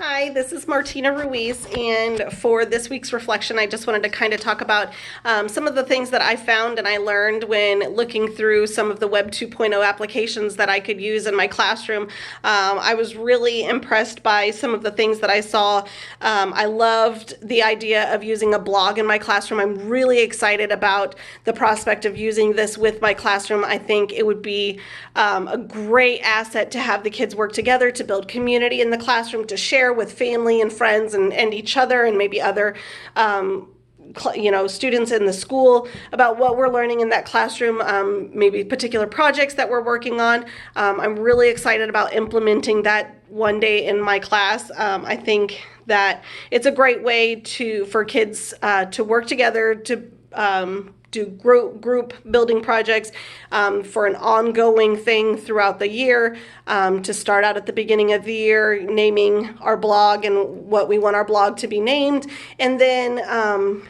Hi, this is Martina Ruiz, and for this week's reflection, I just wanted to kind of talk about some of the things that I found and I learned when looking through some of the Web 2.0 applications that I could use in my classroom. I was really impressed by some of the things that I saw. I loved the idea of using a blog in my classroom. I'm really excited about the prospect of using this with my classroom. I think it would be a great asset to have the kids work together to build community in the classroom, to share with family and friends and each other and maybe other students in the school about what we're learning in that classroom, maybe particular projects that we're working on. I'm really excited about implementing that one day in my class. I think that it's a great way for kids to work together, to do group building projects for an ongoing thing throughout the year, to start out at the beginning of the year naming our blog and what we want our blog to be named, and then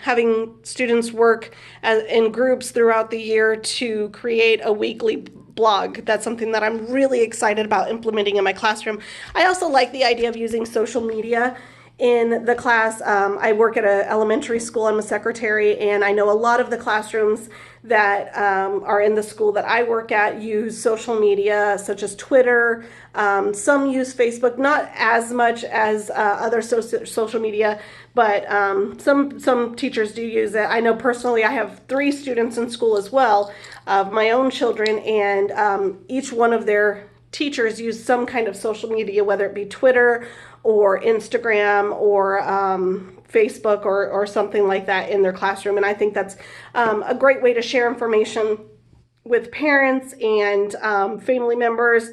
having students work in groups throughout the year to create a weekly blog. That's something that I'm really excited about implementing in my classroom. I also like the idea of using social media in the class. I work at an elementary school. I'm a secretary, and I know a lot of the classrooms that are in the school that I work at use social media such as Twitter. Some use Facebook, not as much as other social media, but some teachers do use it. I know personally I have 3 students in school as well, of my own children, and each one of their teachers use some kind of social media, whether it be Twitter or Instagram or Facebook or something like that in their classroom. And I think that's a great way to share information with parents and family members,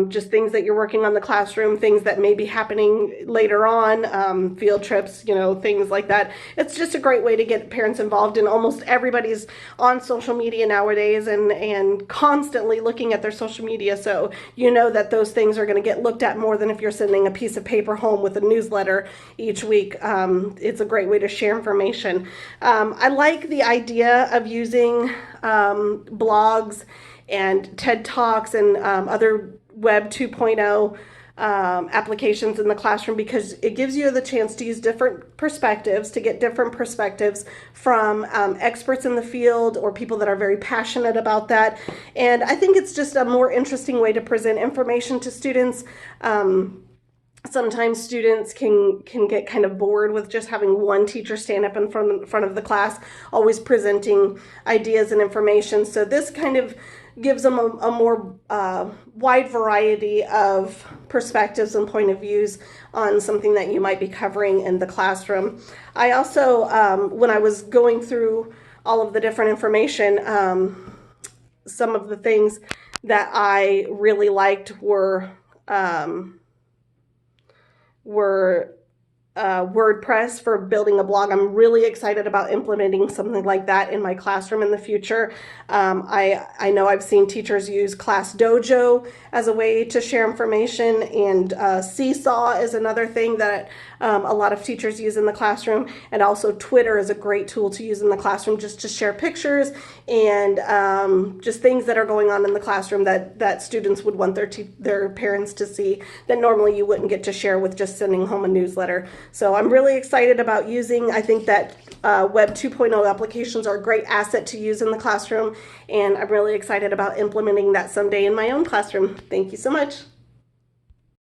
just things that you're working on in the classroom, things that may be happening later on, field trips, things like that. It's just a great way to get parents involved, and almost everybody's on social media nowadays and constantly looking at their social media, so you know that those things are going to get looked at more than if you're sending a piece of paper home with a newsletter each week. It's a great way to share information. I like the idea of using blogs and TED Talks and other Web 2.0 applications in the classroom, because it gives you the chance to use different perspectives, to get different perspectives from experts in the field or people that are very passionate about that. And I think it's just a more interesting way to present information to students. Sometimes students can get kind of bored with just having one teacher stand up in front of the class, always presenting ideas and information. So this kind of gives them a more wide variety of perspectives and point of views on something that you might be covering in the classroom. I also, when I was going through all of the different information, some of the things that I really liked were WordPress for building a blog. I'm really excited about implementing something like that in my classroom in the future. I know I've seen teachers use ClassDojo as a way to share information, and Seesaw is another thing that a lot of teachers use in the classroom, and also Twitter is a great tool to use in the classroom just to share pictures and just things that are going on in the classroom that students would want their parents to see that normally you wouldn't get to share with just sending home a newsletter. So I'm really excited about I think that Web 2.0 applications are a great asset to use in the classroom, and I'm really excited about implementing that someday in my own classroom. Thank you so much.